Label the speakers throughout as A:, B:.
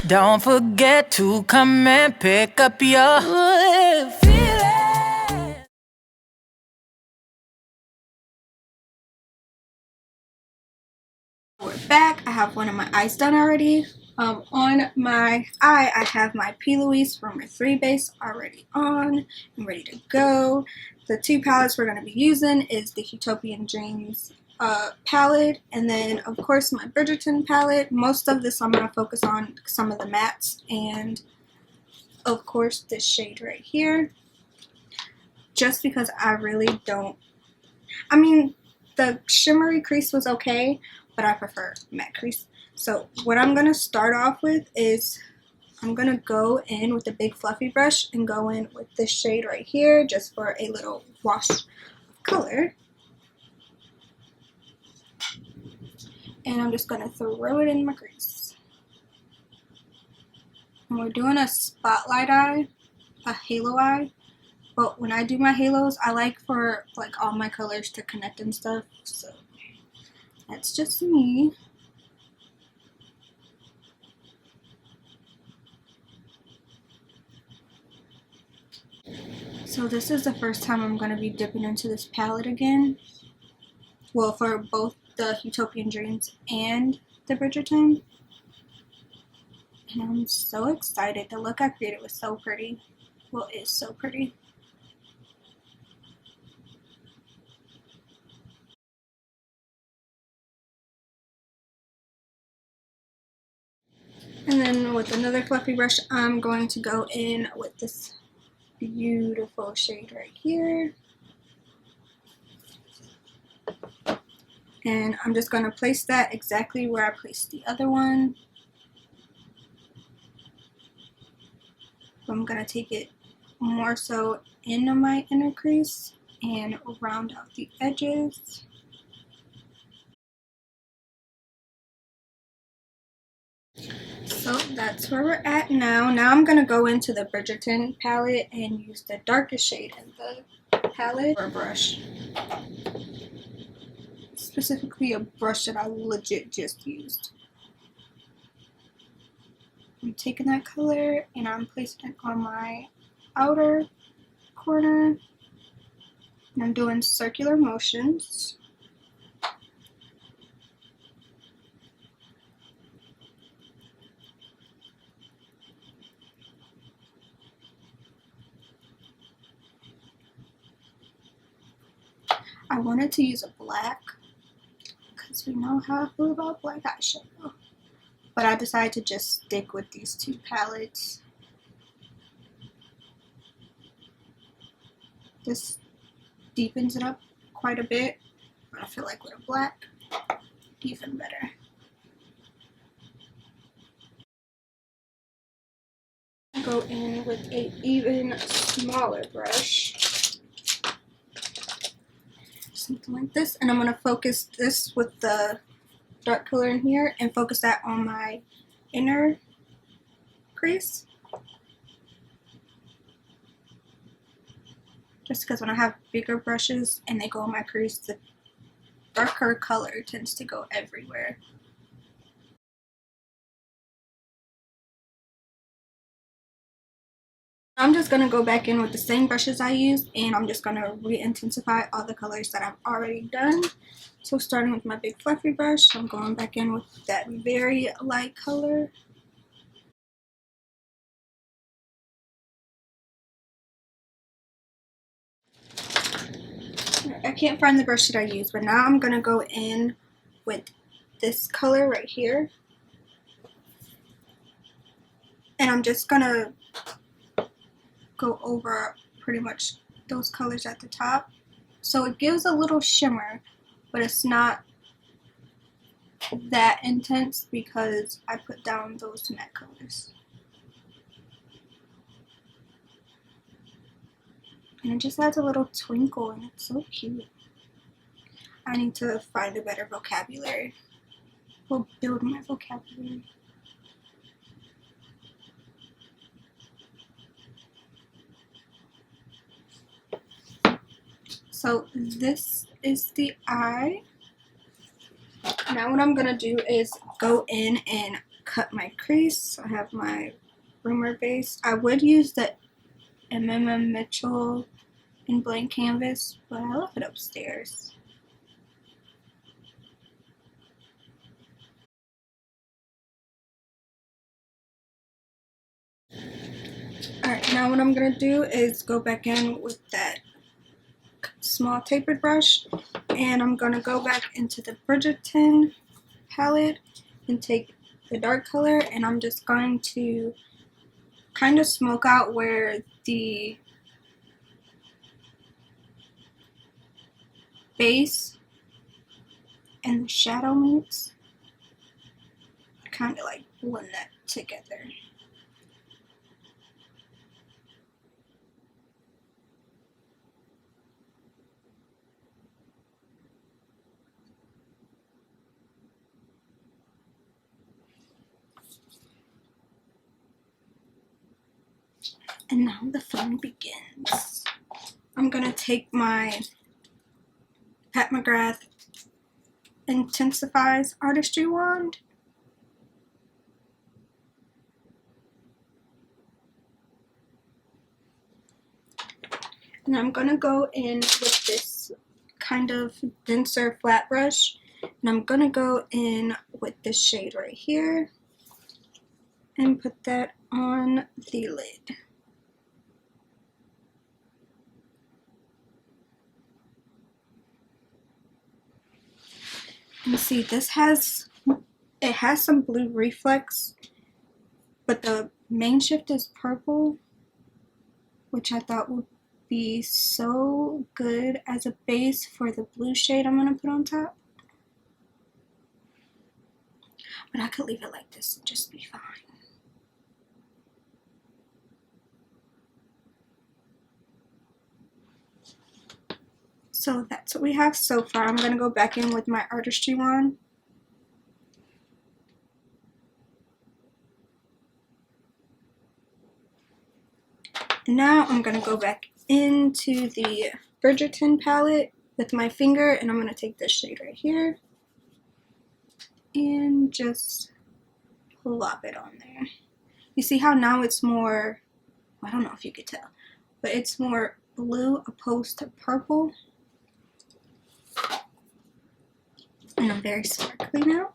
A: Don't forget to come and pick up your feeling.
B: We're back. I have one of my eyes done already. On my eye, I have my P. Louise Rumor 3 base already on and ready to go. The two palettes we're going to be using is the Huetopian Dreams palette, and then of course my Bridgerton palette. Most of this I'm going to focus on some of the mattes, and of course this shade right here, just because I really don't, I mean, the shimmery crease was okay, but I prefer matte crease. So what I'm going to start off with is I'm going to go in with a big fluffy brush and go in with this shade right here just for a little wash of color. And I'm just going to throw it in my crease. And we're doing a spotlight eye, a halo eye. But when I do my halos, I like for like all my colors to connect and stuff. So that's just me. So this is the first time I'm going to be dipping into this palette again. Well, for both the Huetopian Dreams and the Bridgerton. And I'm so excited. The look I created was so pretty. Well, it is so pretty. And then with another fluffy brush, I'm going to go in with this beautiful shade right here. And I'm just going to place that exactly where I placed the other one. I'm going to take it more so into my inner crease and round out the edges. So that's where we're at now. Now I'm going to go into the Bridgerton palette and use the darkest shade in the palette or brush. Specifically a brush that I legit just used. I'm taking that color and I'm placing it on my outer corner. And I'm doing circular motions. I wanted to use a black because we know how I feel about black eyeshadow. But I decided to just stick with these two palettes. This deepens it up quite a bit, but I feel like with a black, even better. Go in with an even smaller brush, something like this, and I'm going to focus this with the dark color in here and focus that on my inner crease. Just because when I have bigger brushes and they go on my crease, the darker color tends to go everywhere. I'm just going to go back in with the same brushes I used, and I'm just going to re-intensify all the colors that I've already done. So starting with my big fluffy brush, I'm going back in with that very light color. I can't find the brush that I used, but now I'm going to go in with this color right here. And I'm just going to go over pretty much those colors at the top. So it gives a little shimmer, but it's not that intense because I put down those matte colors. And it just adds a little twinkle and it's so cute. I need to find a better vocabulary. We'll build my vocabulary. So this is the eye. Now what I'm going to do is go in and cut my crease. I have my rumor base. I would use the Mitchell in blank canvas, but I left it upstairs. Alright, now what I'm going to do is go back in with that small tapered brush, and I'm going to go back into the Bridgerton palette and take the dark color, and I'm just going to kind of smoke out where the base and the shadow meets. Kind of like blend that together. And now the fun begins. I'm gonna take my Pat McGrath Intensifies Artistry wand, and I'm gonna go in with this kind of denser flat brush, and I'm gonna go in with this shade right here and put that on the lid. And see, it has some blue reflex, but the main shift is purple, which I thought would be so good as a base for the blue shade I'm gonna put on top. But I could leave it like this and just be fine. So that's what we have so far. I'm gonna go back in with my artistry wand. Now I'm gonna go back into the Bridgerton palette with my finger, and I'm gonna take this shade right here and just plop it on there. You see how now it's more, I don't know if you could tell, but it's more blue opposed to purple. And I'm very sparkly now.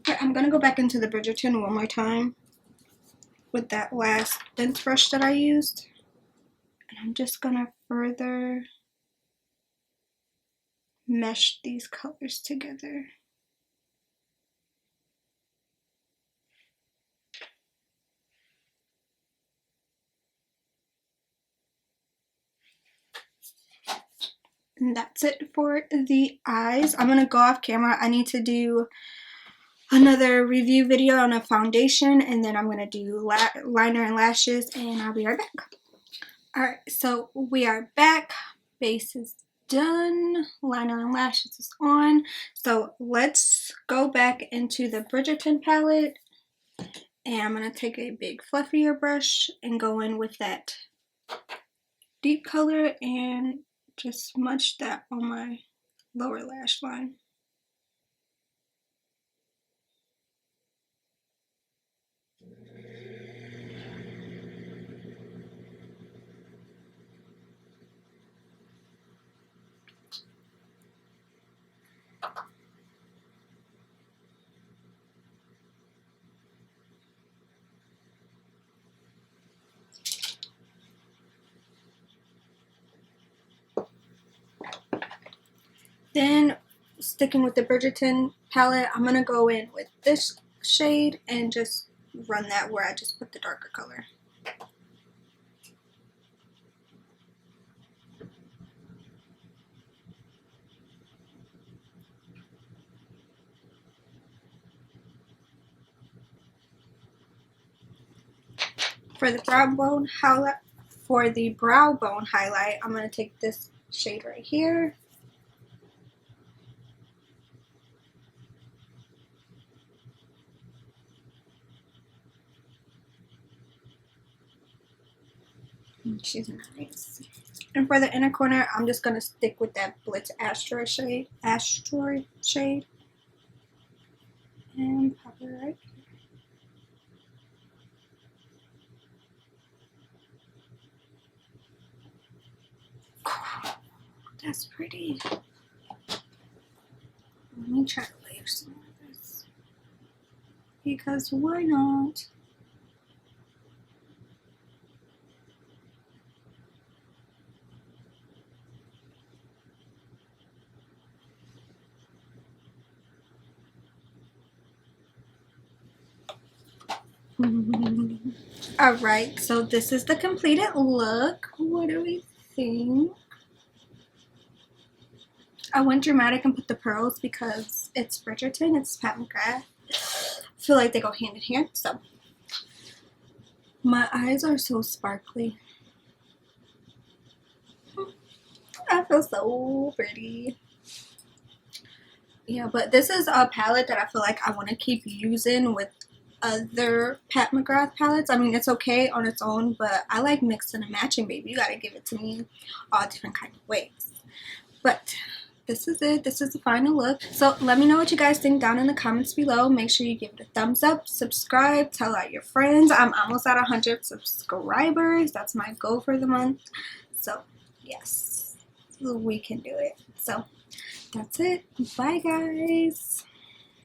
B: I'm gonna go back into the Bridgerton one more time with that last dense brush that I used. And I'm just gonna further mesh these colors together. And that's it for the eyes. I'm gonna go off camera. I need to do another review video on a foundation, and then I'm gonna do liner and lashes, and I'll be right back. Alright, so we are back. Base is done. Liner and lashes is on. So let's go back into the Bridgerton palette, and I'm gonna take a big fluffier brush and go in with that deep color and just smudge that on my lower lash line. Then, sticking with the Bridgerton palette, I'm gonna go in with this shade and just run that where I just put the darker color. For the brow bone highlight, I'm gonna take this shade right here. She's nice. And for the inner corner, I'm just going to stick with that Blitz Asteroid shade. And pop it right here. That's pretty. Let me try to layer some of this. Because why not? Alright, so this is the completed look. What do we think? I went dramatic and put the pearls because it's Bridgerton, it's Pat McGrath. I feel like they go hand in hand, so. My eyes are so sparkly. I feel so pretty. Yeah, but this is a palette that I feel like I want to keep using with other Pat McGrath palettes. I mean, it's okay on its own, but I like mixing and matching, baby. You gotta give it to me all different kind of ways. But this is it. This is the final look. So let me know what you guys think down in the comments below. Make sure you give it a thumbs up, subscribe, tell all your friends. I'm almost at 100 subscribers. That's my goal for the month. So yes, we can do it. So that's it. Bye, guys.